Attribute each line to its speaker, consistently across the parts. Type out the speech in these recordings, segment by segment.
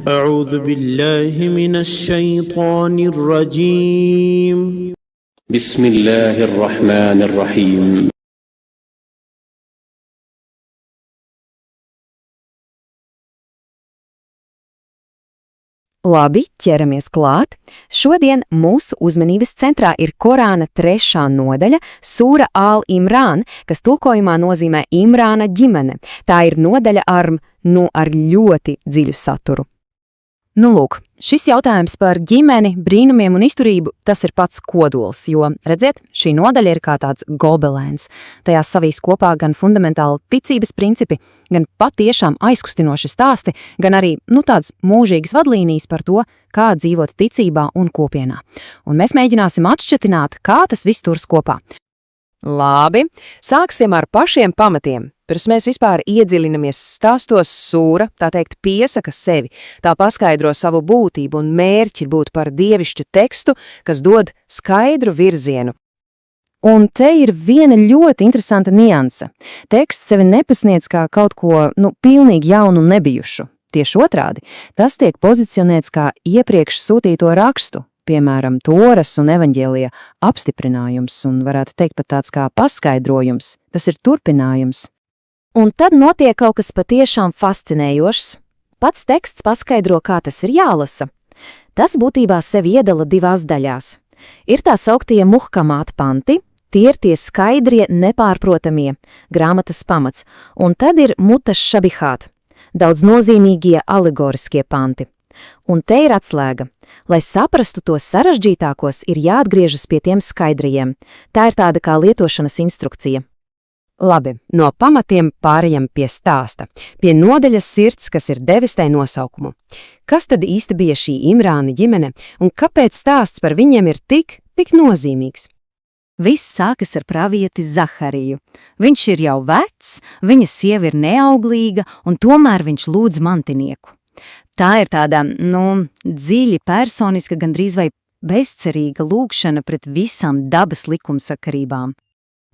Speaker 1: أعوذ بالله من الشيطان الرجيم
Speaker 2: بسم الله الرحمن الرحيم
Speaker 3: Labi, ķeramies klāt. Šodien mūsu uzmanības centrā ir Korāna 3. nodaļa Sūra Al-Imrān, kas tulkojumā nozīmē Imrāna ģimene. Tā ir nodaļa ar ļoti dziļu saturu. Lūk, šis jautājums par ģimeni, brīnumiem un izturību, tas ir pats kodols, jo, redziet, šī nodaļa ir kā tāds gobelēns. Tajā savīs kopā gan fundamentāli ticības principi, gan patiešām aizkustinoši stāsti, gan arī, tāds mūžīgas vadlīnijas par to, kā dzīvot ticībā un kopienā. Un mēs mēģināsim atšķetināt, kā tas viss turas kopā.
Speaker 4: Labi, sāksim ar pašiem pamatiem. Pirms mēs vispār iedziļinamies stāstos, sūra, tā teikt, piesaka sevi. Tā paskaidro savu būtību un mērķi būt par dievišķu tekstu, kas dod skaidru virzienu.
Speaker 3: Un te ir viena ļoti interesanta nianse. Teksts sevi nepasniedz kā kaut ko, pilnīgi jaunu un nebijušu. Tieši otrādi, tas tiek pozicionēts kā iepriekš sūtīto rakstu, piemēram, Toras un evaņģēlija apstiprinājums un varētu teikt pat tāds kā paskaidrojums. Tas ir turpinājums. Un tad notiek kaut kas patiešām fascinējošs. Pats teksts paskaidro, kā tas ir jālasa. Tas būtībā sevi iedala divās daļās. Ir tā sauktie muhkamāt panti, tie ir tie skaidrie, nepārprotamie, grāmatas pamats, un tad ir mutas šabihāt, daudz nozīmīgie alegoriskie panti. Un te ir atslēga. Lai saprastu tos sarežģītākos, ir jāatgriežas pie tiem skaidrajiem. Tā ir tāda kā lietošanas instrukcija.
Speaker 4: Labi, no pamatiem pārējam pie stāsta, pie nodaļas sirds, kas ir devis tai nosaukumu. Kas tad īsti bija šī Imrāna ģimene, un kāpēc stāsts par viņiem ir tik nozīmīgs?
Speaker 3: Viss sākas ar pravieti Zahariju. Viņš ir jau vecs, viņa sieva ir neauglīga, un tomēr viņš lūdz mantinieku. Tā ir tāda, dziļi personiska, gandrīz vai bezcerīga lūgšana pret visām dabas likumsakarībām.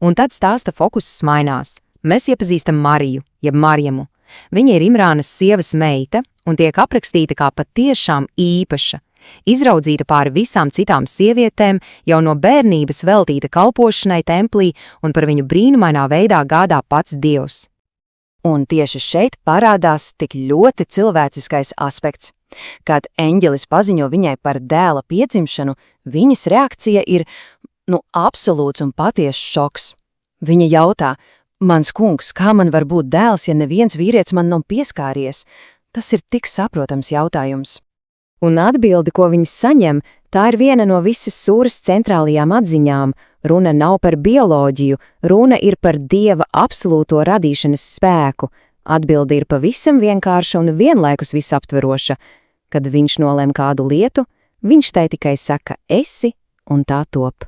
Speaker 4: Un tad stāsta fokuss mainās. Mēs iepazīstam Mariju, jeb Marjamu. Viņa ir Imrānas sievas meita un tiek aprakstīta kā patiešām īpaša, izraudzīta pāri visām citām sievietēm, jau no bērnības veltīta kalpošanai templī un par viņu brīnumainā veidā gādā pats Dievs. Un tieši šeit parādās tik ļoti cilvēciskais aspekts. Kad eņģelis paziņo viņai par dēla piedzimšanu, viņas reakcija ir absolūts un patiešs šoks. Viņa jautā, mans kungs, kā man var būt dēls, ja neviens vīrietis man nav pieskāries? Tas ir tik saprotams jautājums.
Speaker 3: Un atbildi, ko viņa saņem, tā ir viena no visas sūras centrālajām atziņām. Runa nav par bioloģiju, runa ir par Dieva absolūto radīšanas spēku. Atbildi ir pavisam vienkārša un vienlaikus visaptveroša. Kad viņš nolem kādu lietu, viņš tai tikai saka esi, un tā top.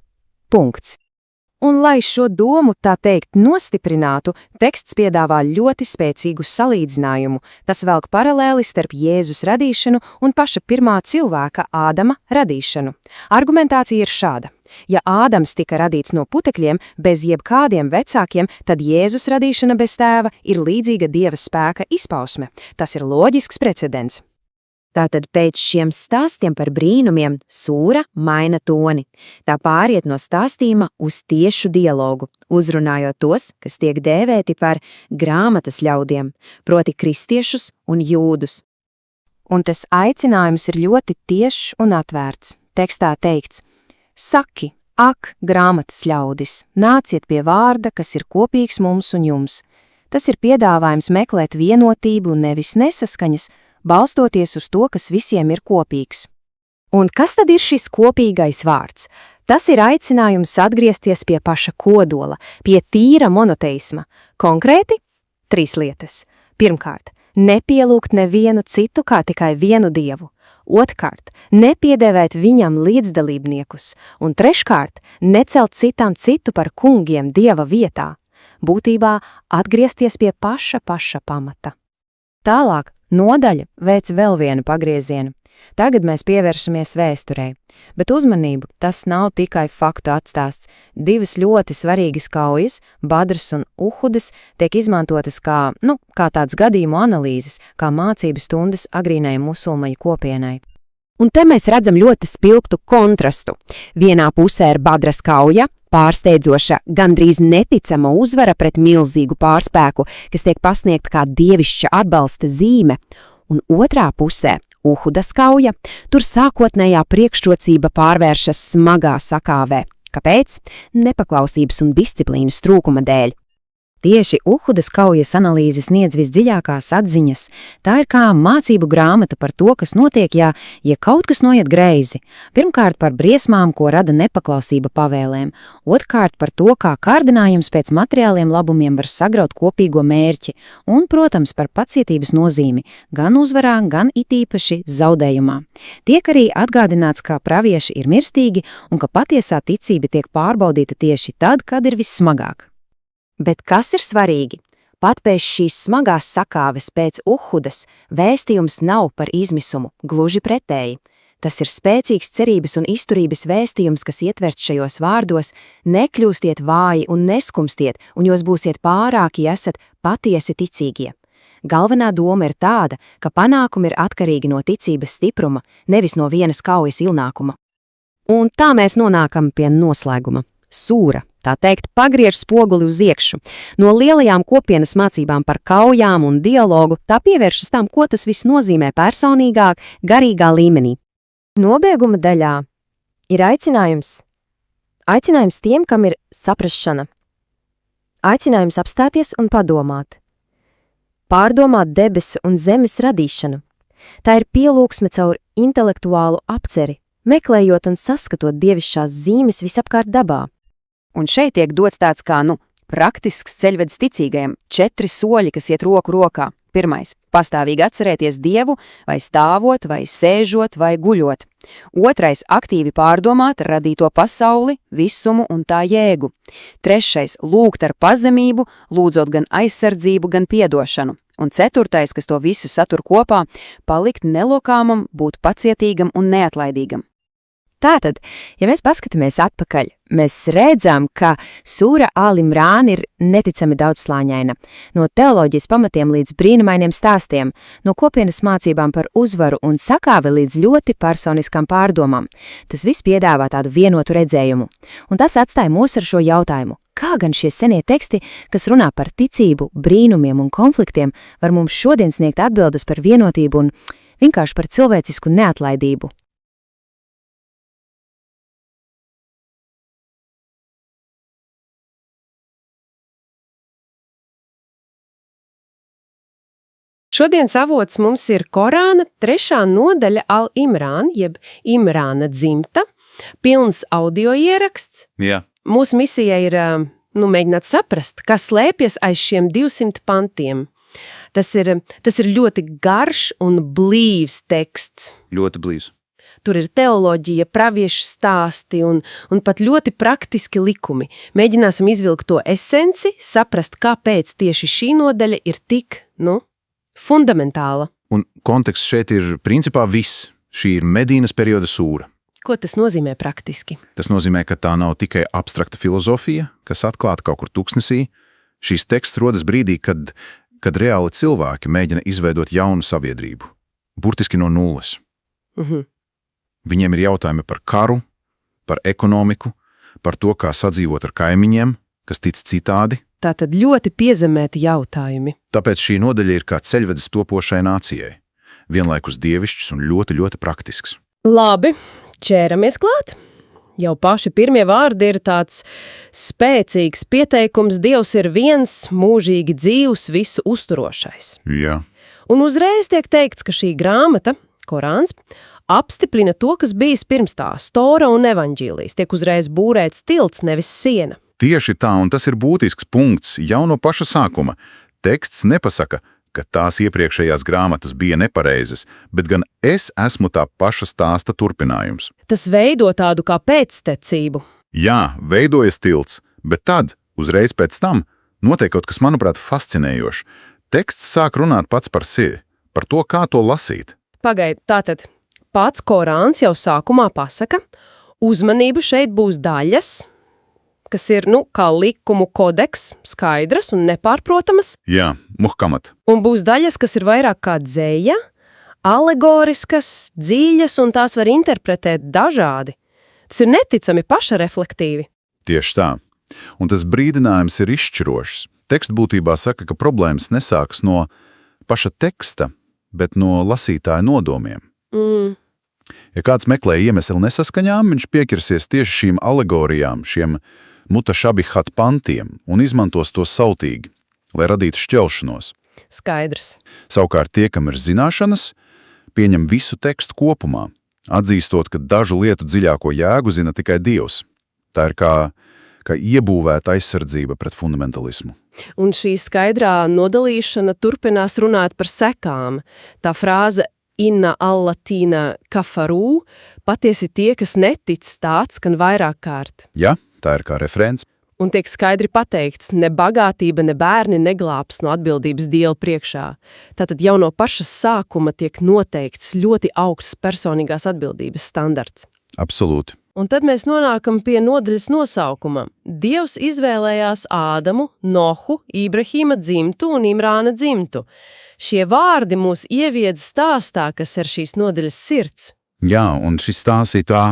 Speaker 3: Punkts.
Speaker 4: Un lai šo domu, tā teikt, nostiprinātu, teksts piedāvā ļoti spēcīgu salīdzinājumu. Tas velk paralēli starp Jēzus radīšanu un paša pirmā cilvēka Ādama radīšanu. Argumentācija ir šāda. Ja Ādams tika radīts no putekļiem bez jebkādiem vecākiem, tad Jēzus radīšana bez tēva ir līdzīga Dieva spēka izpausme. Tas ir loģisks precedents.
Speaker 3: Tātad pēc šiem stāstiem par brīnumiem sūra maina toni. Tā pāriet no stāstījuma uz tiešu dialogu, uzrunājot tos, kas tiek dēvēti par grāmatas ļaudiem, proti kristiešus un jūdus.
Speaker 4: Un tas aicinājums ir ļoti tiešs un atvērts. Tekstā teikts: Saki, ak, grāmatas ļaudis, nāciet pie vārda, kas ir kopīgs mums un jums. Tas ir piedāvājums meklēt vienotību un nevis nesaskaņas, balstoties uz to, kas visiem ir kopīgs.
Speaker 3: Un kas tad ir šis kopīgais vārds? Tas ir aicinājums atgriezties pie paša kodola, pie tīra monoteisma. Konkrēti, 3 lietas. Pirmkārt, nepielūgt nevienu citu kā tikai vienu dievu. Otrkārt, nepiedēvēt viņam līdzdalībniekus. Un treškārt, necelt citam citu par kungiem dieva vietā. Būtībā atgriezties pie paša pamata. Tālāk, nodaļa veic vēl vienu pagriezienu.
Speaker 4: Tagad mēs pievēršamies vēsturei, bet uzmanību, tas nav tikai faktu atstāsts. Divas ļoti svarīgas kaujas, Badras un Uhudas, tiek izmantotas kā tāds gadījumu analīzes, kā mācību stundas agrīnai musulmaņu kopienai. Un te mēs redzam ļoti spilgtu kontrastu. Vienā pusē ir Badras kauja, pārsteidzoša, gandrīz neticama uzvara pret milzīgu pārspēku, kas tiek pasniegta kā dievišķa atbalsta zīme, un otrā pusē Uhudas kauja, tur sākotnējā priekšrocība pārvēršas smagā sakāvē. Kāpēc? Nepaklausības un disciplīnas trūkuma dēļ. Tieši Uhudas kaujas analīze sniedz visdziļākās atziņas. Tā ir kā mācību grāmata par to, kas notiek, ja kaut kas noiet greizi. Pirmkārt par briesmām, ko rada nepaklausība pavēlēm. Otrkārt par to, kā kārdinājums pēc materiāliem labumiem var sagraut kopīgo mērķi. Un, protams, par pacietības nozīmi, gan uzvarā, gan it īpaši zaudējumā. Tiek arī atgādināts, ka pravieši ir mirstīgi un ka patiesā ticība tiek pārbaudīta tieši tad, kad ir vissmagāk. Bet kas ir svarīgi? Pat pēc šīs smagās sakāves pēc Uhudas vēstījums nav par izmisumu, gluži pretēji. Tas ir spēcīgs cerības un izturības vēstījums, kas ietverts šajos vārdos: nekļūstiet vāji un neskumstiet, un jūs būsiet pārāki, ja esat patiesi ticīgie. Galvenā doma ir tāda, ka panākumi ir atkarīgi no ticības stipruma, nevis no vienas kaujas ilnākuma. Un tā mēs nonākam pie noslēguma. Sūra, tā teikt, pagriež spoguli uz iekšu. No lielajām kopienas mācībām par kaujām un dialogu tā pievēršas tam, ko tas viss nozīmē personīgāk, garīgā līmenī. Nobeiguma daļā ir aicinājums. Aicinājums tiem, kam ir saprašana. Aicinājums apstāties un padomāt. Pārdomāt debesu un zemes radīšanu. Tā ir pielūgsme caur intelektuālu apceri, meklējot un saskatot dievišķās zīmes visapkārt dabā. Un šeit tiek dots tāds kā, praktisks ceļvedis ticīgajiem, 4 soļi, kas iet roku rokā. Pirmais – pastāvīgi atcerēties Dievu, vai stāvot, vai sēžot, vai guļot. Otrais – aktīvi pārdomāt radīto pasauli, visumu un tā jēgu. Trešais – lūgt ar pazemību, lūdzot gan aizsardzību, gan piedošanu. Un ceturtais, kas to visu satur kopā – palikt nelokāmam, būt pacietīgam un neatlaidīgam. Tātad, ja mēs paskatāmies atpakaļ, mēs redzam, ka Sūra Al-Imrān ir neticami daudzslāņaina. No teoloģijas pamatiem līdz brīnumainiem stāstiem, no kopienas mācībām par uzvaru un sakāvi līdz ļoti personiskām pārdomām. Tas viss piedāvā tādu vienotu redzējumu. Un tas atstāja mūs ar šo jautājumu. Kā gan šie senie teksti, kas runā par ticību, brīnumiem un konfliktiem, var mums šodien sniegt atbildes par vienotību un vienkārši par cilvēcisku neatlaidību?
Speaker 5: Šodienas avots mums ir Korāna 3. nodaļa Al-Imrān, jeb Imrāna dzimta, pilns audio ieraksts.
Speaker 6: Jā.
Speaker 5: Mūsu misija ir mēģināt saprast, kas slēpjas aiz šiem 200 pantiem. Tas ir ļoti garš un blīvs teksts.
Speaker 6: Ļoti blīvs.
Speaker 5: Tur ir teoloģija, praviešu stāsti un pat ļoti praktiski likumi. Mēģināsim izvilkt to esenci, saprast, kāpēc tieši šī nodaļa ir tik, fundamentāla.
Speaker 6: Un konteksts šeit ir principā viss. Šī ir Medīnas perioda sūra.
Speaker 5: Ko tas nozīmē praktiski?
Speaker 6: Tas nozīmē, ka tā nav tikai abstrakta filozofija, kas atklāta kaut kur tuksnesī. Šīs teksts rodas brīdī, kad reāli cilvēki mēģina izveidot jaunu sabiedrību. Burtiski no nulles. Viņiem ir jautājumi par karu, par ekonomiku, par to, kā sadzīvot ar kaimiņiem, kas tic citādi.
Speaker 5: Tātad ļoti piezemēti jautājumi.
Speaker 6: Tāpēc šī nodaļa ir kā ceļvedis topošai nācijai. Vienlaikus dievišķs un ļoti, ļoti praktisks.
Speaker 5: Labi, ķēramies klāt. Jau paši pirmie vārdi ir tāds spēcīgs pieteikums: Dievs ir viens, mūžīgi dzīvs, visu uzturošais.
Speaker 6: Jā.
Speaker 5: Un uzreiz tiek teikts, ka šī grāmata, Korāns, apstiprina to, kas bijis pirms tās, Tora un evaņģīlijs. Tiek uzreiz būrēts tilts, nevis siena.
Speaker 6: Tieši tā, un tas ir būtisks punkts jau no paša sākuma. Teksts nepasaka, ka tās iepriekšējās grāmatas bija nepareizas, bet gan es esmu tā paša stāsta turpinājums.
Speaker 5: Tas veido tādu kā pēctecību.
Speaker 6: Jā, veidojas tilts, bet tad, uzreiz pēc tam, notiek kaut kas, manuprāt, fascinējošs. Teksts sāk runāt pats par sevi, par to, kā to lasīt.
Speaker 5: Pagaid, tātad pats Korāns jau sākumā pasaka, uzmanību šeit būs daļas, kas ir, kā likumu kodeks, skaidras un nepārprotamas,
Speaker 6: Jā, muhkamat.
Speaker 5: un būs daļas, kas ir vairāk kā dzēja, alegoriskas, dziļas, un tās var interpretēt dažādi. Tas ir neticami pašareflektīvi.
Speaker 6: Tieši tā. Un tas brīdinājums ir izšķirošs. Teksts būtībā saka, ka problēmas nesāks no paša teksta, bet no lasītāja nodomiem. Ja kāds meklē iemeslu nesaskaņām, viņš piekirsies tieši šīm alegorijām, šiem mutašabihat pantiem un izmantos to sautīgi, lai radītu šķelšanos.
Speaker 5: Skaidrs.
Speaker 6: Savukārt tie, kam ir zināšanas, pieņem visu tekstu kopumā, atzīstot, ka dažu lietu dziļāko jēgu zina tikai Dievs. Tā ir kā iebūvēta aizsardzība pret fundamentalismu.
Speaker 5: Un šī skaidrā nodalīšana turpinās runāt par sekām. Tā frāze inna allatīna kafarū patiesi tie, kas netic, tāds gan vairāk kārt.
Speaker 6: Ja, tā ir kā referents.
Speaker 5: Un tiek skaidri pateikts, ne bagātība, ne bērni neglābs no atbildības Dieva priekšā. Tātad jau no paša sākuma tiek noteikts ļoti augsts personīgās atbildības standarts.
Speaker 6: Absolūti.
Speaker 5: Un tad mēs nonākam pie nodaļas nosaukuma. Dievs izvēlējās Ādamu, Nohu, Ibrahīma dzimtu un Imrāna dzimtu. Šie vārdi mūs ievied stāstā, kas ir šīs nodaļas sirds.
Speaker 6: Jā, un šis stāsts ir tā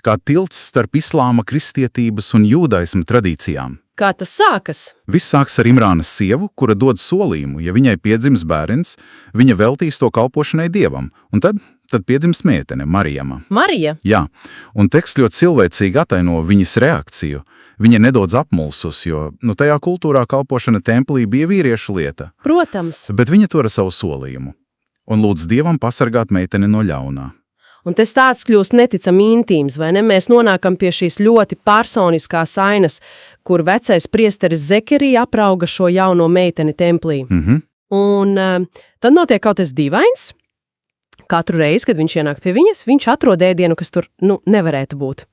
Speaker 6: kā tilts starp islāma, kristietības un jūdaisma tradīcijām.
Speaker 5: Kā tas sākas?
Speaker 6: Viss sāks ar Imrānas sievu, kura dod solījumu, ja viņai piedzims bērns, viņa veltīs to kalpošanai Dievam, un tad piedzims meitene, Marijama.
Speaker 5: Marija?
Speaker 6: Jā, un teksts ļoti cilvēcīgi ataino viņas reakciju. Viņa nedaudz apmulsus, jo tajā kultūrā kalpošana templī bija vīriešu lieta.
Speaker 5: Protams.
Speaker 6: Bet viņa tura savu solījumu un lūdz Dievam pasargāt meiteni no ļaunā.
Speaker 5: Un tas tāds kļūst neticami intīms, vai ne? Mēs nonākam pie šīs ļoti personiskās ainas, kur vecais priesteris Zekerija aprauga šo jauno meiteni templī. Un tad notiek kaut kas dīvains. Katru reizi, kad viņš ienāk pie viņas, viņš atrod ēdienu, kas tur, nevarētu būt.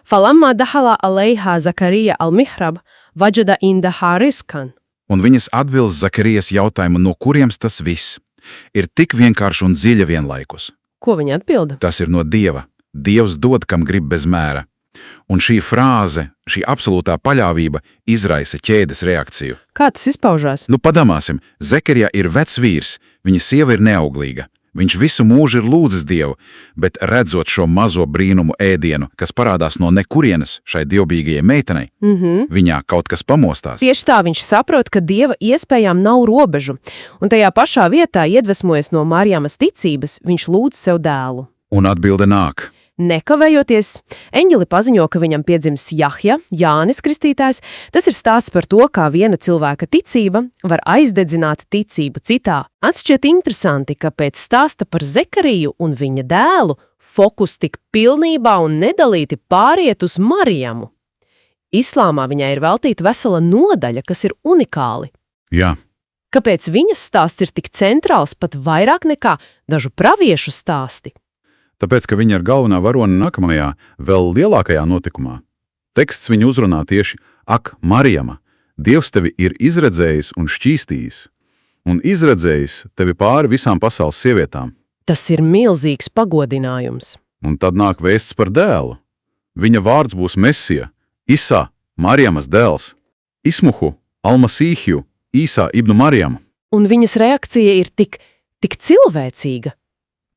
Speaker 5: Falamma dahala alejha Zakarija al-mihrab, vajada indaha rizkan.
Speaker 6: Un viņas atbilst Zakarijas jautājumu, no kuriems tas viss ir tik vienkārši un dziļa vienlaikus.
Speaker 5: Ko viņa atbilda?
Speaker 6: Tas ir no Dieva. Dievs dod, kam grib bez mēra. Un šī frāze, šī absolūtā paļāvība izraisa ķēdes reakciju.
Speaker 5: Kā tas izpaužās?
Speaker 6: Padomāsim, Zekerija ir vecs vīrs, viņa sieva ir neauglīga. Viņš visu mūžu ir lūdzis Dievu, bet redzot šo mazo brīnumu ēdienu, kas parādās no nekurienes šai dievbijīgajai meitenei, viņā kaut kas pamostās.
Speaker 5: Tieši tā viņš saprot, ka Dieva iespējām nav robežu, un tajā pašā vietā, iedvesmojas no Marjamas ticības, viņš lūdz sev dēlu.
Speaker 6: Un atbilde nāk.
Speaker 5: Nekavējoties, eņģeli paziņo, ka viņam piedzims Jahja, Jānis Kristītājs. Tas ir stāsts par to, kā viena cilvēka ticība var aizdedzināt ticību citā. Atšķiet interesanti, ka pēc stāsta par Zekariju un viņa dēlu fokus tik pilnībā un nedalīti pāriet uz Marijamu. Islāmā viņai ir veltīta vesela nodaļa, kas ir unikāli.
Speaker 6: Jā.
Speaker 5: Kāpēc viņas stāsts ir tik centrāls pat vairāk nekā dažu praviešu stāsti?
Speaker 6: Tāpēc, ka viņa ir galvenā varone nākamajā, vēl lielākajā notikumā. Teksts viņu uzrunā tieši: Ak, Marijama, Dievs tevi ir izredzējis un šķīstījis, un izredzējis tevi pāri visām pasaules sievietām.
Speaker 5: Tas ir milzīgs pagodinājums.
Speaker 6: Un tad nāk vēsts par dēlu. Viņa vārds būs Mesija, Isā, Marijamas dēls, Ismuhu, Almasīhju, Īsā ibnu Marijama.
Speaker 5: Un viņas reakcija ir tik cilvēcīga.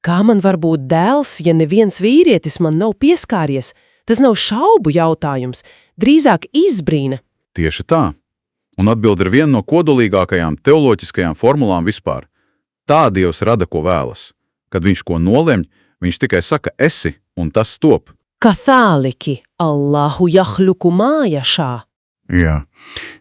Speaker 5: Kā man var būt dēls, ja neviens vīrietis man nav pieskāries? Tas nav šaubu jautājums, drīzāk izbrīna.
Speaker 6: Tieši tā. Un atbilde ir viena no kodolīgākajām teoloģiskajām formulām vispār. Tā Dievs rada, ko vēlas. Kad viņš ko nolemj, viņš tikai saka esi, un tas top.
Speaker 5: Kathāliki, Allahu jahluku mājashā.
Speaker 6: Jā,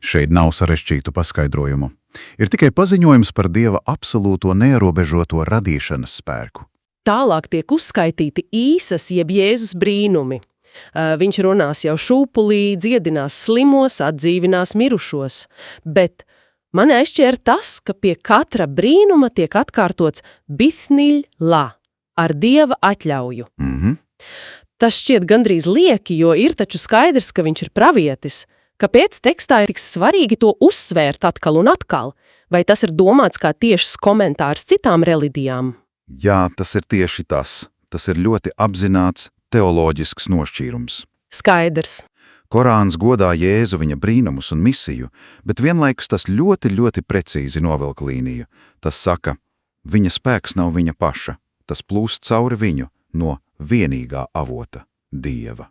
Speaker 6: šeit nav sarežģītu paskaidrojumu. Ir tikai paziņojums par Dieva absolūto neierobežoto radīšanas spēku.
Speaker 5: Tālāk tiek uzskaitīti Īsas jeb Jēzus brīnumi. Viņš runās jau šūpulī, dziedinās slimos, atdzīvinās mirušos. Bet mani aizšķēra tas, ka pie katra brīnuma tiek atkārtots bithniļ la, ar Dieva atļauju. Tas šķiet gandrīz lieki, jo ir taču skaidrs, ka viņš ir pravietis. Kāpēc tekstā ir tik svarīgi to uzsvērt atkal un atkal? Vai tas ir domāts kā tiešs komentārs citām reliģijām?
Speaker 6: Jā, tas ir tieši tas. tas ir ļoti apzināts teoloģisks nošķīrums.
Speaker 5: Skaidrs.
Speaker 6: Korāns godā Jēzu viņa brīnumus un misiju, bet vienlaikus tas ļoti, ļoti precīzi novilka līniju. Tas saka, viņa spēks nav viņa paša, tas plūst cauri viņu no vienīgā avota – Dieva.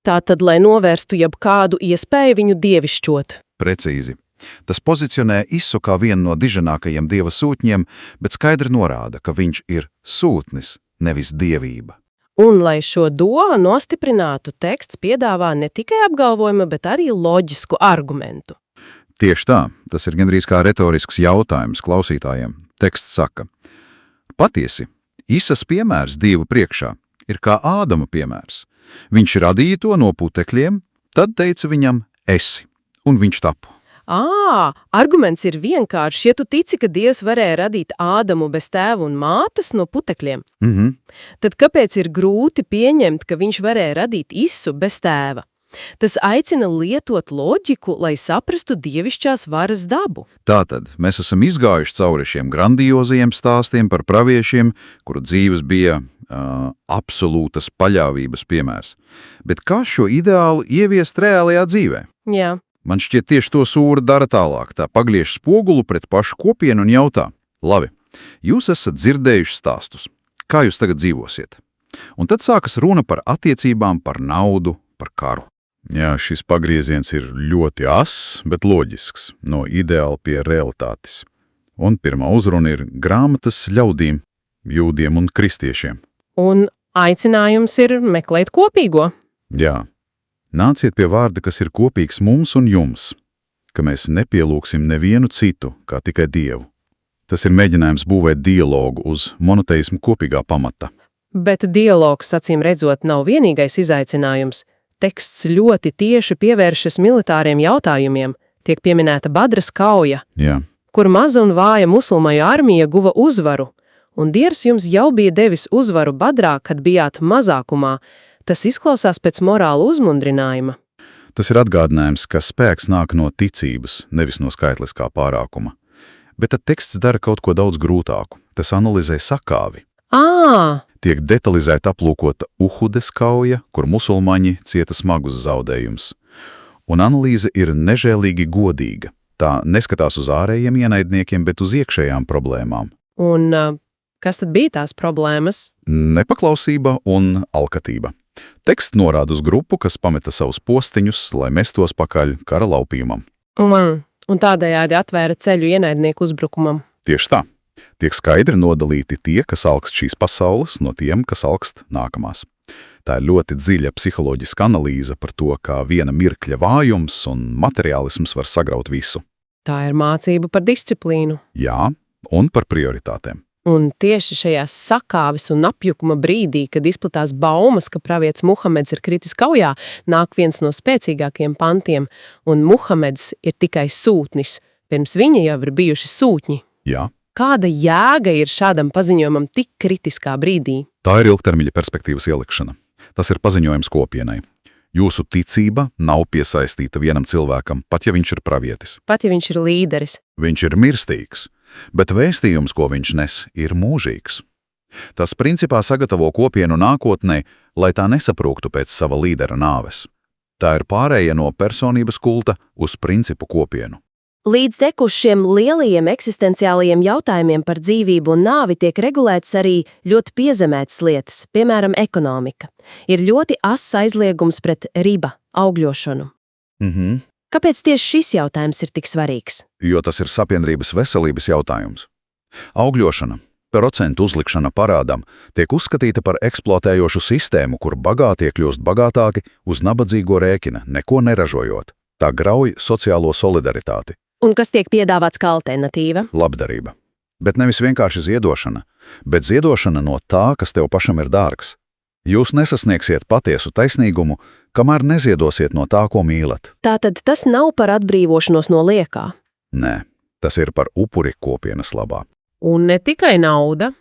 Speaker 5: Tātad, lai novērstu jebkādu iespēju viņu dievišķot.
Speaker 6: Precīzi. Tas pozicionē Isu kā vienu no diženākajiem Dieva sūtņiem, bet skaidri norāda, ka viņš ir sūtnis, nevis dievība.
Speaker 5: Un, lai šo domu nostiprinātu, teksts piedāvā ne tikai apgalvojumu, bet arī loģisku argumentu.
Speaker 6: Tieši tā, tas ir gandrīz kā retorisks jautājums klausītājiem. Teksts saka, patiesi, Isas piemērs Dievu priekšā ir kā Ādama piemērs. Viņš radīja to no putekļiem, tad teica viņam, esi, un viņš tapu.
Speaker 5: Arguments ir vienkāršs, ja tu tici, ka Dievs varēja radīt Ādamu bez tēva un mātes no putekļiem. Tad kāpēc ir grūti pieņemt, ka viņš varēja radīt Isu bez tēva? Tas aicina lietot loģiku, lai saprastu dievišķās varas dabu.
Speaker 6: Tātad mēs esam izgājuši cauri šiem grandiozajiem stāstiem par praviešiem, kuru dzīves bija absolūtas paļāvības piemērs. Bet kā šo ideālu ieviest reālajā dzīvē?
Speaker 5: Jā.
Speaker 6: Man šķiet tieši to Sūra dara tālāk, tā pagriež spogulu pret pašu kopienu un jautā, labi, jūs esat dzirdējuši stāstus, kā jūs tagad dzīvosiet? Un tad sākas runa par attiecībām, par naudu, par karu. Jā, šis pagrieziens ir ļoti ass, bet loģisks, no ideāla pie realitātes. Un pirmā uzruna ir grāmatas ļaudīm, jūdiem un kristiešiem.
Speaker 5: Un aicinājums ir meklēt kopīgo.
Speaker 6: Jā. Nāciet pie vārda, kas ir kopīgs mums un jums, ka mēs nepielūksim nevienu citu, kā tikai Dievu. Tas ir mēģinājums būvēt dialogu uz monoteismu kopīgā pamata.
Speaker 5: Bet dialogs, acīm redzot, nav vienīgais izaicinājums. Teksts ļoti tieši pievēršas militāriem jautājumiem, tiek pieminēta Badras kauja, kur maza un vāja musulmaņu armija guva uzvaru, un Dievs jums jau bija devis uzvaru Badrā, kad bijāt mazākumā. Tas izklausās pēc morāla uzmundrinājuma.
Speaker 6: Tas ir atgādinājums, ka spēks nāk no ticības, nevis no skaitliskā pārākuma. Bet tad teksts dara kaut ko daudz grūtāku. Tas analizē sakāvi. Tiek detalizēti aplūkota Uhudes kauja, kur musulmaņi cieta smagus zaudējumus. Un analīze ir nežēlīgi godīga. Tā neskatās uz ārējiem ienaidniekiem, bet uz iekšējām problēmām.
Speaker 5: Un kas tad bija tās problēmas?
Speaker 6: Nepaklausība un alkatība. Teksts norāda uz grupu, kas pameta savus postiņus, lai mestos pakaļ kara laupījumam.
Speaker 5: Un tādējādi atvēra ceļu ienaidnieku uzbrukumam.
Speaker 6: Tieši tā. Tiek skaidri nodalīti tie, kas alkst šīs pasaules, no tiem, kas alkst nākamās. Tā ir ļoti dziļa psiholoģiska analīze par to, kā viena mirkļa vājums un materiālisms var sagraut visu.
Speaker 5: Tā ir mācība par disciplīnu.
Speaker 6: Jā, un par prioritātēm.
Speaker 5: Un tieši šajā sakāves un apjukuma brīdī, kad izplatās baumas, ka pravietis Muhameds ir kritis kaujā, nāk viens no spēcīgākajiem pantiem, un Muhameds ir tikai sūtnis. Pirms viņa jau ir bijuši sūtņi.
Speaker 6: Jā.
Speaker 5: Kāda jēga ir šādam paziņojumam tik kritiskā brīdī?
Speaker 6: Tā ir ilgtermiņa perspektīvas ielikšana. Tas ir paziņojums kopienai. Jūsu ticība nav piesaistīta vienam cilvēkam, pat ja viņš ir pravietis.
Speaker 5: Pat ja viņš ir līderis.
Speaker 6: Viņš ir mirstīgs, bet vēstījums, ko viņš nes, ir mūžīgs. Tas principā sagatavo kopienu nākotnē, lai tā nesaprūktu pēc sava līdera nāves. Tā ir pārēja no personības kulta uz principu kopienu.
Speaker 5: Līdz tekus šiem lielajiem eksistenciālajiem jautājumiem par dzīvību un nāvi tiek regulēts arī ļoti piezemētas lietas, piemēram, ekonomika. Ir ļoti ass aizliegums pret riba, augļošanu. Kāpēc tieši šis jautājums ir tik svarīgs?
Speaker 6: Jo tas ir sabiedrības veselības jautājums. Augļošana, procentu uzlikšana parādām, tiek uzskatīta par eksploatējošu sistēmu, kur bagātie kļūst bagātāki uz nabadzīgo rēķina, neko neražojot. Tā grauj sociālo solidaritāti.
Speaker 5: Un kas tiek piedāvāts kā alternatīva?
Speaker 6: Labdarība. Bet nevis vienkārši ziedošana, bet ziedošana no tā, kas tev pašam ir dārgs. Jūs nesasniegsiet patiesu taisnīgumu, kamēr neziedosiet no tā, ko mīlat.
Speaker 5: Tātad tas nav par atbrīvošanos no liekā?
Speaker 6: Nē, tas ir par upuri kopienas labā.
Speaker 5: Un ne tikai nauda.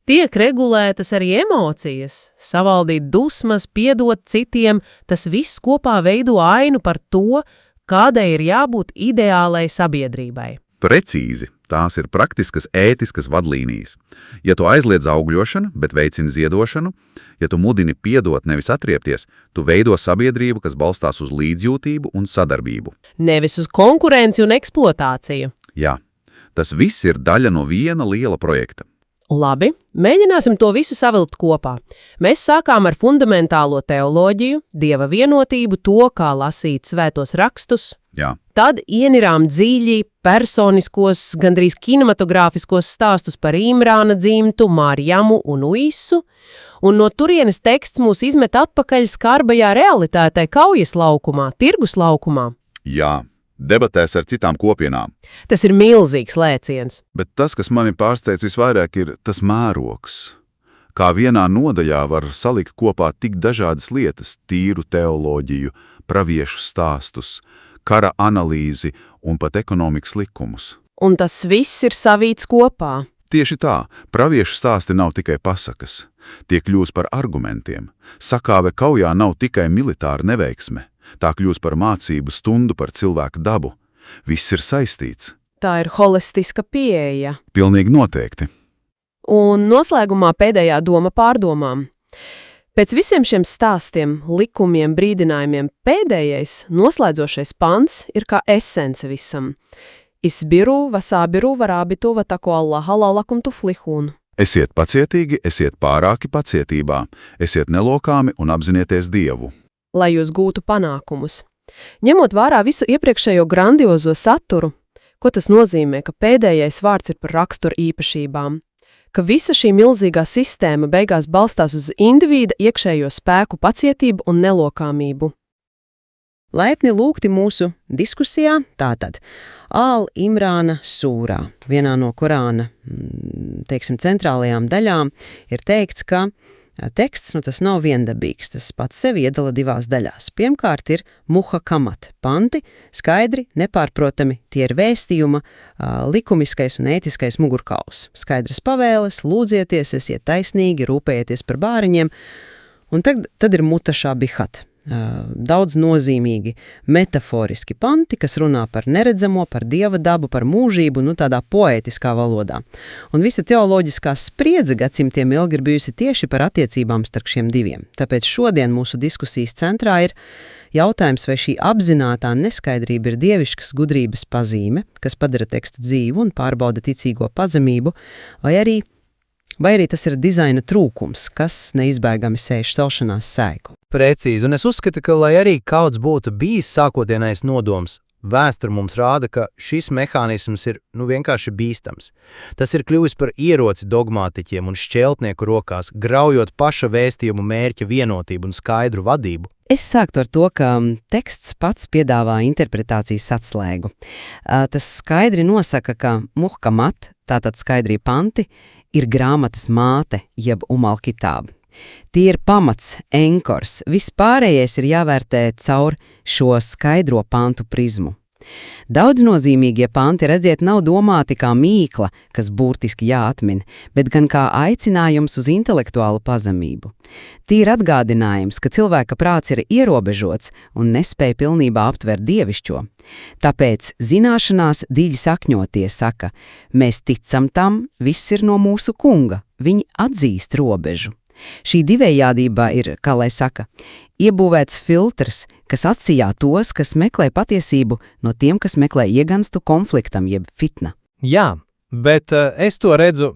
Speaker 5: Tiek regulētas arī emocijas, savaldīt dusmas, piedot citiem, tas viss kopā veido ainu par to, kādai ir jābūt ideālai sabiedrībai.
Speaker 6: Precīzi, tās ir praktiskas, ētiskas vadlīnijas. Ja tu aizliedz augļošanu, bet veicini ziedošanu, ja tu mudini piedot, nevis atriepties, tu veido sabiedrību, kas balstās uz līdzjūtību un sadarbību.
Speaker 5: Nevis uz konkurenci un eksploatāciju.
Speaker 6: Jā, tas viss ir daļa no viena liela projekta.
Speaker 5: Labi, mēģināsim to visu savilkt kopā. Mēs sākām ar fundamentālo teoloģiju, Dieva vienotību, to, kā lasīt svētos rakstus.
Speaker 6: Jā.
Speaker 5: Tad ienirām dziļi personiskos, gandrīz kinematogrāfiskos stāstus par Imrāna dzimtu, Marjamu un Uisu, un no turienes teksts mūs izmet atpakaļ skarbajā realitātē kaujas laukumā, tirgus laukumā.
Speaker 6: Jā, debatēs ar citām kopienām.
Speaker 5: Tas ir milzīgs lēciens.
Speaker 6: Bet tas, kas mani pārsteidz visvairāk, ir tas mērogs. Kā vienā nodaļā var salikt kopā tik dažādas lietas – tīru teoloģiju, praviešu stāstus, kara analīzi un pat ekonomikas likumus.
Speaker 5: Un tas viss ir savīts kopā.
Speaker 6: Tieši tā, praviešu stāsti nav tikai pasakas. Tie kļūst par argumentiem. Sakāve kaujā nav tikai militāra neveiksme. Tā kļūst par mācību stundu par cilvēku dabu. Viss ir saistīts.
Speaker 5: Tā ir holistiska pieeja.
Speaker 6: Pilnīgi noteikti.
Speaker 5: Un noslēgumā pēdējā doma pārdomām. Pēc visiem šiem stāstiem, likumiem, brīdinājumiem pēdējais, noslēdzošais pants ir kā esence visam. Isbiru, vasābiru, varābitu, vatako Allaha, lalakum tuflihun.
Speaker 6: Esiet pacietīgi, esiet pārāki pacietībā, esiet nelokāmi un apzinieties Dievu.
Speaker 5: Lai jūs gūtu panākumus. Ņemot vērā visu iepriekšējo grandiozo saturu, ko tas nozīmē, ka pēdējais vārds ir par rakstura īpašībām, ka visa šī milzīgā sistēma beigās balstās uz individa iekšējo spēku, pacietību un nelokāmību.
Speaker 7: Laipni lūgti mūsu diskusijā, tātad Al-Imrāna sūrā, vienā no Korāna, centrālajām daļām, ir teikts, ka teksts, tas nav viendabīgs, tas pats sevi iedala divās daļās. Pirmkārt ir muhakamat, panti, skaidri, nepārprotami, tie ir vēstījuma, likumiskais un ētiskais mugurkauls. Skaidras pavēles, lūdzieties, esiet taisnīgi, rūpējieties par bāriņiem, un tad ir mutašā bihat. Daudz nozīmīgi, metaforiski panti, kas runā par neredzamo, par dieva dabu, par mūžību, tādā poētiskā valodā. Un visa teoloģiskā spriedze gadsimtiem ilgi ir bijusi tieši par attiecībām starp šiem diviem. Tāpēc šodien mūsu diskusijas centrā ir jautājums, vai šī apzinātā neskaidrība ir dieviškas gudrības pazīme, kas padara tekstu dzīvu un pārbauda ticīgo pazemību, vai arī tas ir dizaina trūkums, kas neizbēgami sēž celšanās sēku.
Speaker 8: Precīzi, un es uzskatu, ka, lai arī kauds būtu bijis sākotnējais nodoms, vēsture mums rāda, ka šis mehānisms ir vienkārši bīstams. Tas ir kļuvis par ieroci dogmātiķiem un šķeltnieku rokās, graujot paša vēstījumu mērķa vienotību un skaidru vadību.
Speaker 7: Es sāktu ar to, ka teksts pats piedāvā interpretācijas atslēgu. Tas skaidri nosaka, ka muhkamat, tātad skaidrie panti, ir grāmatas māte, jeb Umal-Kitāb. Tie ir pamats, enkors, viss pārējais ir jāvērtē caur šo skaidro pantu prizmu. Daudznozīmīgie panti, redziet, nav domāti kā mīkla, kas burtiski jāatmin, bet gan kā aicinājums uz intelektuālu pazemību. Tie ir atgādinājums, ka cilvēka prāts ir ierobežots un nespēj pilnībā aptvert dievišķo. Tāpēc zināšanās dziļi sakņotie saka, mēs ticam tam, viss ir no mūsu kunga, viņi atzīst robežu. Šī divējādība ir, kā lai saka, iebūvēts filtrs, kas atsijā tos, kas meklē patiesību, no tiem, kas meklē ieganstu konfliktam, jeb fitna.
Speaker 8: Jā, bet es to redzu,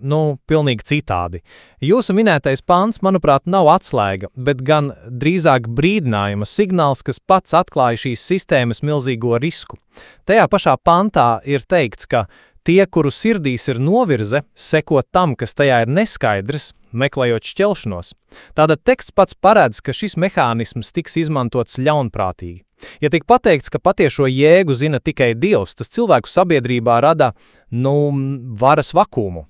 Speaker 8: pilnīgi citādi. Jūsu minētais pants, manuprāt, nav atslēga, bet gan drīzāk brīdinājuma signāls, kas pats atklāja šīs sistēmas milzīgo risku. Tajā pašā pantā ir teikts, ka tie, kuru sirdīs ir novirze, sekot tam, kas tajā ir neskaidrs, meklējot šķelšanos. Tātad teksts pats paredz, ka šis mehānisms tiks izmantots ļaunprātīgi. Ja tiek pateikts, ka patiešo jēgu zina tikai Dievs, tas cilvēku sabiedrībā rada, varas vakumu.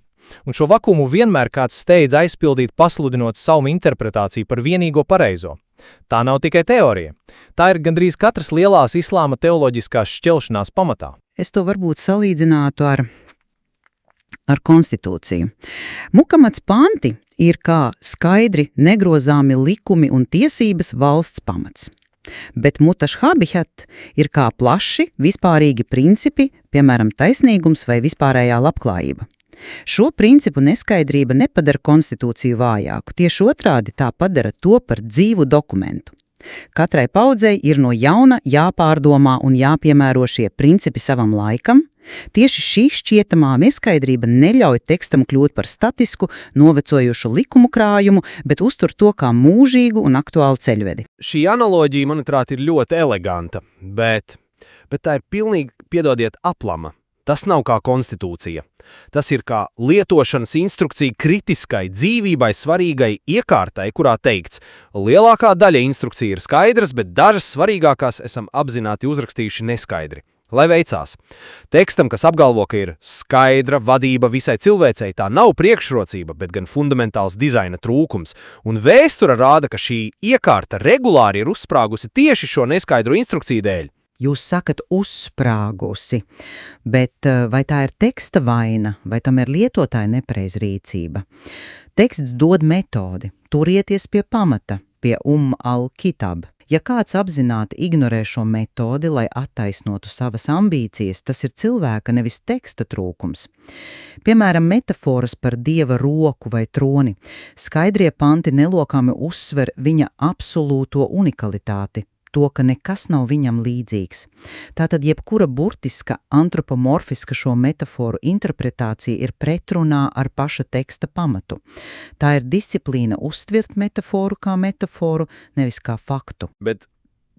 Speaker 8: Un šo vakumu vienmēr kāds steidz aizpildīt, pasludinot savu interpretāciju par vienīgo pareizo. Tā nav tikai teorija. Tā ir gandrīz katras lielās islāma teoloģiskās šķelšanās pamatā.
Speaker 7: Es to varbūt salīdzinātu ar konstitūciju. Mukamats panti ir kā skaidri negrozāmi likumi un tiesības valsts pamats. Bet mutašhabihat ir kā plaši, vispārīgi principi, piemēram, taisnīgums vai vispārējā labklājība. Šo principu neskaidrība nepadara konstitūciju vājāku, tieši otrādi tā padara to par dzīvu dokumentu. Katrai paudzei ir no jauna jāpārdomā un jāpiemēro šie principi savam laikam. Tieši šī šķietamā neskaidrība neļauj tekstam kļūt par statisku, novecojušu likumu krājumu, bet uztur to kā mūžīgu un aktuālu ceļvedi.
Speaker 8: Šī analoģija, manuprāt, ir ļoti eleganta, bet tā ir pilnīgi, piedodiet, aplama. Tas nav kā konstitūcija. Tas ir kā lietošanas instrukcija kritiskai, dzīvībai svarīgai iekārtai, kurā teikts, lielākā daļa instrukcija ir skaidras, bet dažas svarīgākās esam apzināti uzrakstījuši neskaidri. Lai veicās. Tekstam, kas apgalvo, ka ir skaidra vadība visai cilvēcei, tā nav priekšrocība, bet gan fundamentāls dizaina trūkums, un vēsture rāda, ka šī iekārta regulāri ir uzsprāgusi tieši šo neskaidru instrukciju dēļ.
Speaker 7: Jūs sakat uzsprāgusi, bet vai tā ir teksta vaina, vai tam ir lietotāja nepreizrīcība? Teksts dod metodi, turieties pie pamata, pie al-kitab. Ja kāds apzināti ignorē šo metodi, lai attaisnotu savas ambīcijas, tas ir cilvēka, nevis teksta trūkums. Piemēram, metaforas par dieva roku vai troni. Skaidrie panti nelokami uzsver viņa absolūto unikalitāti, to, ka nekas nav viņam līdzīgs. Tātad jebkura burtiska, antropomorfiska šo metaforu interpretācija ir pretrunā ar paša teksta pamatu. Tā ir disciplīna uztvert metaforu kā metaforu, nevis kā faktu.
Speaker 8: Bet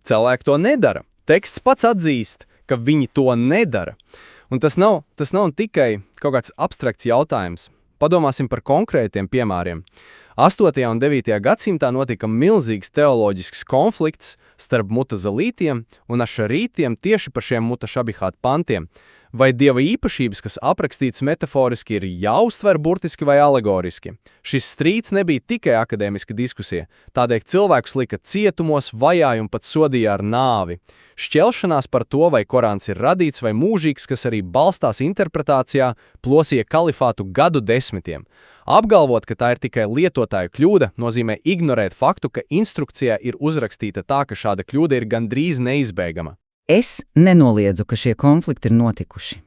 Speaker 8: cilvēki to nedara. Teksts pats atzīst, ka viņi to nedara. Un tas nav tikai kaut kāds abstrakts jautājums. Padomāsim par konkrētiem piemēriem. 8. un 9. gadsimtā notika milzīgs teoloģisks konflikts starp mutazalītiem un ašarītiem tieši par šiem mutašabihāt pantiem. Vai dieva īpašības, kas aprakstīts metaforiski, ir jāuztver burtiski vai alegoriski? Šis strīds nebija tikai akadēmiska diskusija. Tādēļ cilvēkus lika cietumos, vajāja un pat sodīja ar nāvi. Šķelšanās par to, vai Korāns ir radīts vai mūžīgs, kas arī balstās interpretācijā, plosīja kalifātu gadu desmitiem. Apgalvot, ka tā ir tikai lietotāju kļūda, nozīmē ignorēt faktu, ka instrukcijā ir uzrakstīta tā, ka šāda kļūda ir gandrīz neizbēgama.
Speaker 7: Es nenoliedzu, ka šie konflikti ir notikuši.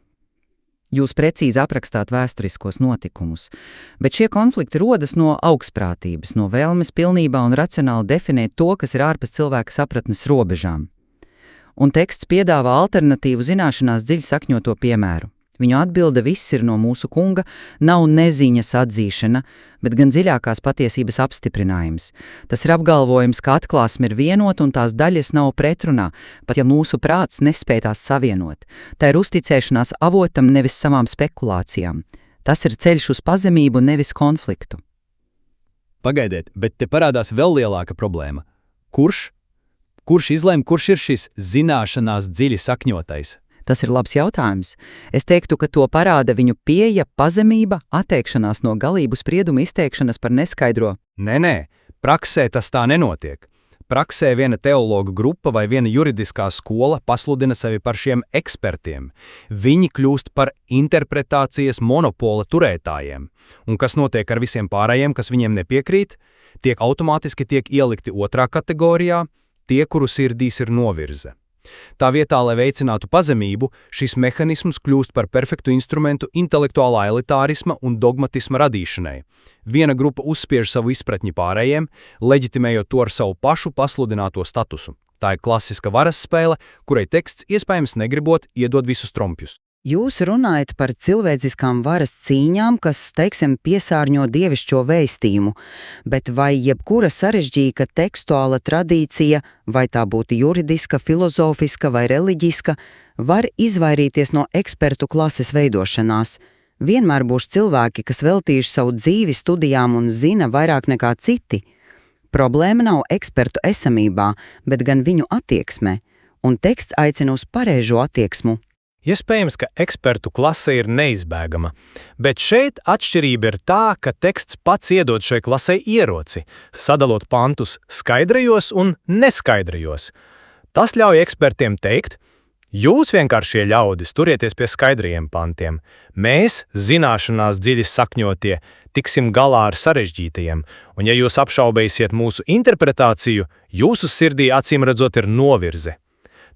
Speaker 7: Jūs precīzi aprakstāt vēsturiskos notikumus, bet šie konflikti rodas no augstprātības, no vēlmes pilnībā un racionāli definēt to, kas ir ārpus cilvēka sapratnes robežām. Un teksts piedāvā alternatīvu zināšanās dziļi sakņoto piemēru. Viņu atbilde viss ir no mūsu kunga, nav neziņas atzīšana, bet gan dziļākās patiesības apstiprinājums. Tas ir apgalvojums, ka atklāsme ir vienota un tās daļas nav pretrunā, pat ja mūsu prāts nespēj tās savienot. Tā ir uzticēšanās avotam, nevis savām spekulācijām. Tas ir ceļš uz pazemību, nevis konfliktu.
Speaker 8: Pagaidiet, bet te parādās vēl lielāka problēma. Kurš izlēma, kurš ir šis zināšanās dziļi sakņotais?
Speaker 7: Tas ir labs jautājums. Es teiktu, ka to parāda viņu pieeja, pazemība, atteikšanās no galību spriedumu izteikšanas par neskaidro.
Speaker 8: Nē, praksē tas tā nenotiek. Praksē viena teologu grupa vai viena juridiskā skola pasludina sevi par šiem ekspertiem. Viņi kļūst par interpretācijas monopola turētājiem. Un kas notiek ar visiem pārējiem, kas viņiem nepiekrīt, automātiski tiek ielikti otrā kategorijā, tie, kuru sirdīs ir novirze. Tā vietā, lai veicinātu pazemību, šis mehanisms kļūst par perfektu instrumentu intelektuālā elitārisma un dogmatisma radīšanai. Viena grupa uzspiež savu izpratņi pārējiem, leģitimējot to ar savu pašu pasludināto statusu. Tā ir klasiska varas spēle, kurai teksts iespējams negribot iedod visus trompjus.
Speaker 7: Jūs runājat par cilvēciskām varas cīņām, kas, teiksim, piesārņo dievišķo vēstījumu, bet vai jebkura sarežģīta tekstuāla tradīcija, vai tā būtu juridiska, filozofiska vai reliģiska, var izvairīties no ekspertu klases veidošanās? Vienmēr būs cilvēki, kas veltījuši savu dzīvi studijām un zina vairāk nekā citi. Problēma nav ekspertu esamībā, bet gan viņu attieksmē, un teksts aicina uz pareizo attieksmu.
Speaker 8: Iespējams, ka ekspertu klase ir neizbēgama, bet šeit atšķirība ir tā, ka teksts pats iedod šai klasei ieroci, sadalot pantus skaidrajos un neskaidrajos. Tas ļauj ekspertiem teikt, Jūs vienkāršie ļaudis turieties pie skaidrajiem pantiem. Mēs, zināšanās dziļi sakņotie, tiksim galā ar sarežģītajiem, un ja jūs apšaubēsiet mūsu interpretāciju, jūsu sirdī acīmredzot ir novirze.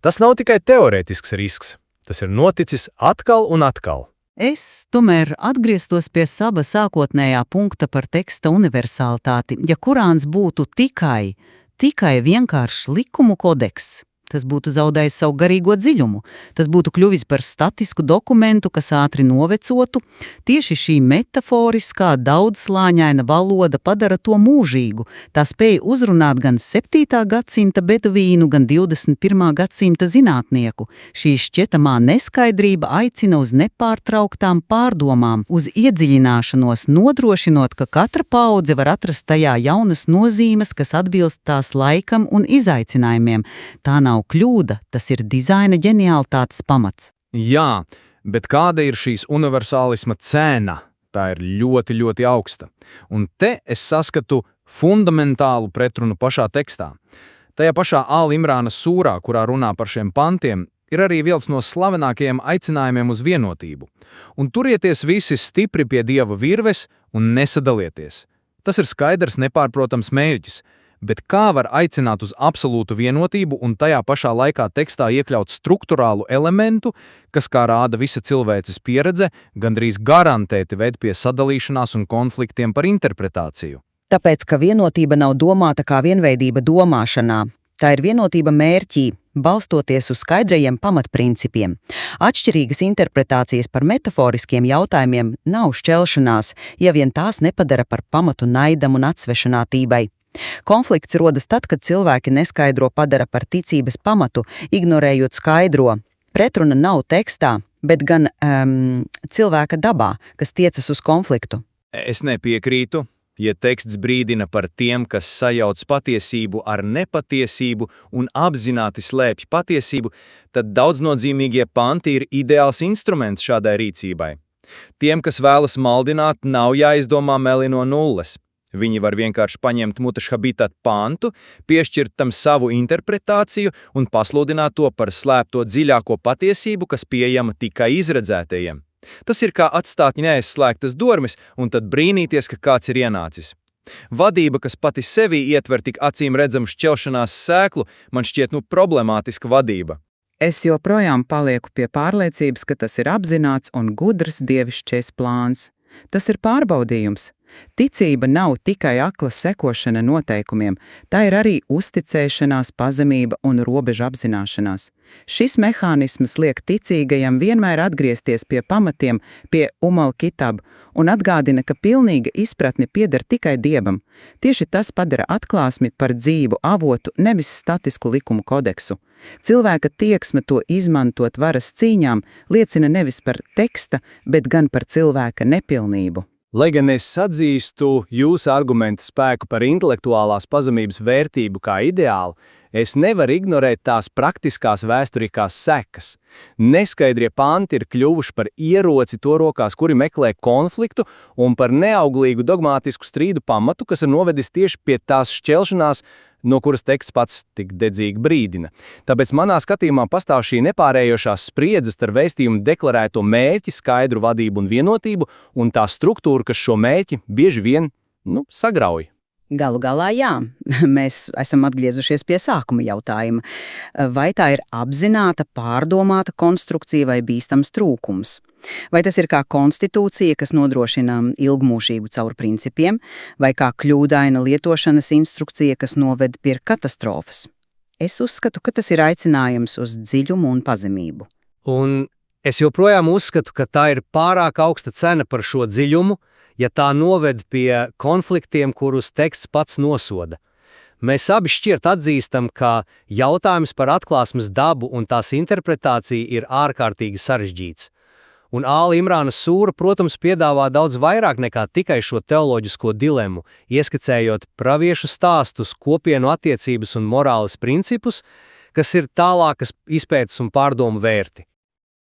Speaker 8: Tas nav tikai teorētisks risks, tas ir noticis atkal un atkal.
Speaker 9: Es tomēr atgrieztos pie sava sākotnējā punkta par teksta universalitāti. Ja Kurāns būtu tikai vienkāršs likumu kodeks, tas būtu zaudējis savu garīgo dziļumu. Tas būtu kļuvis par statisku dokumentu, kas ātri novecotu. Tieši šī metaforiskā, daudzslāņaina valoda padara to mūžīgu. Tā spēja uzrunāt gan 7. gadsimta beduvīnu, gan 21. gadsimta zinātnieku. Šī šķietamā neskaidrība aicina uz nepārtrauktām pārdomām, uz iedziļināšanos, nodrošinot, ka katra paudze var atrast tajā jaunas nozīmes, kas atbilst tās laikam un izaicinājumiem. Tā nav kļūda, tas ir dizaina ģenialitātes pamats.
Speaker 10: Jā, bet kāda ir šīs universālisma cena? Tā ir ļoti, ļoti augsta. Un te es saskatu fundamentālu pretrunu pašā tekstā. Tajā pašā Al-Imrāna sūrā, kurā runā par šiem pantiem, ir arī viens no slavenākajiem aicinājumiem uz vienotību. Un turieties visi stipri pie Dieva virves un nesadalieties. Tas ir skaidrs, nepārprotams mērķis. Bet kā var aicināt uz absolūtu vienotību un tajā pašā laikā tekstā iekļaut strukturālu elementu, kas, kā rāda visa cilvēces pieredze, gandrīz garantēti ved pie sadalīšanās un konfliktiem par interpretāciju?
Speaker 7: Tāpēc, ka vienotība nav domāta kā vienveidība domāšanā. Tā ir vienotība mērķī, balstoties uz skaidrajiem pamatprincipiem. Atšķirīgas interpretācijas par metaforiskiem jautājumiem nav šķelšanās, ja vien tās nepadara par pamatu naidam un atsvešinātībai. Konflikts rodas tad, kad cilvēki neskaidro padara par ticības pamatu, ignorējot skaidro. Pretruna nav tekstā, bet gan cilvēka dabā, kas tiecas uz konfliktu.
Speaker 10: Es nepiekrītu. Ja teksts brīdina par tiem, kas sajauc patiesību ar nepatiesību un apzināti slēpj patiesību, tad daudznozīmīgie panti ir ideāls instruments šādai rīcībai. Tiem, kas vēlas maldināt, nav jāizdomā meli no nulles. Viņi var vienkārši paņemt mutašhabitat pantu, piešķirt tam savu interpretāciju un pasludināt to par slēpto dziļāko patiesību, kas pieejama tikai izredzētajiem. Tas ir kā atstāt neaizslēgtas durvis un tad brīnīties, ka kāds ir ienācis. Vadība, kas pati sevī ietver tik acīm redzamu šķelšanās sēklu, man šķiet problemātiska vadība.
Speaker 11: Es joprojām palieku pie pārliecības, ka tas ir apzināts un gudrs dievišķais plāns. Tas ir pārbaudījums. Ticība nav tikai akla sekošana noteikumiem, tā ir arī uzticēšanās, pazemība un robežu apzināšanās. Šis mehānisms liek ticīgajam vienmēr atgriezties pie pamatiem, pie Umal-Kitab, un atgādina, ka pilnīga izpratne pieder tikai Dievam. Tieši tas padara atklāsmi par dzīvu avotu, nevis statisku likumu kodeksu. Cilvēka tieksme to izmantot varas cīņām liecina nevis par teksta, bet gan par cilvēka nepilnību.
Speaker 8: Lai gan es atzīstu jūsu argumentu spēku par intelektuālās pazemības vērtību kā ideālu, es nevaru ignorēt tās praktiskās vēsturīgās sekas. Neskaidrie panti ir kļuvuši par ieroci to rokās, kuri meklē konfliktu, un par neauglīgu dogmātisku strīdu pamatu, kas ir novedis tieši pie tās šķelšanās, no kuras teksts pats tik dedzīgi brīdina. Tāpēc manā skatījumā pastāv šī nepārējošās spriedzes starp vēstījumu deklarēto mērķi, skaidru vadību un vienotību, un tā struktūra, kas šo mērķi bieži vien sagrauj.
Speaker 7: Galu galā jā, mēs esam atgriezušies pie sākuma jautājuma. Vai tā ir apzināta, pārdomāta konstrukcija vai bīstams trūkums? Vai tas ir kā konstitūcija, kas nodrošina ilgmūžību caur principiem, vai kā kļūdaina lietošanas instrukcija, kas noved pie katastrofas? Es uzskatu, ka tas ir aicinājums uz dziļumu un pazemību.
Speaker 8: Un es joprojām uzskatu, ka tā ir pārāk augsta cena par šo dziļumu, ja tā noved pie konfliktiem, kurus teksts pats nosoda. Mēs abi šķiet atzīstam, ka jautājums par atklāsmes dabu un tās interpretācija ir ārkārtīgi sarežģīts. Un Al-Imrāna sūra, protams, piedāvā daudz vairāk nekā tikai šo teoloģisko dilemu, ieskicējot praviešu stāstus, kopienu attiecības un morāles principus, kas ir tālākas izpētes un pārdomu vērti.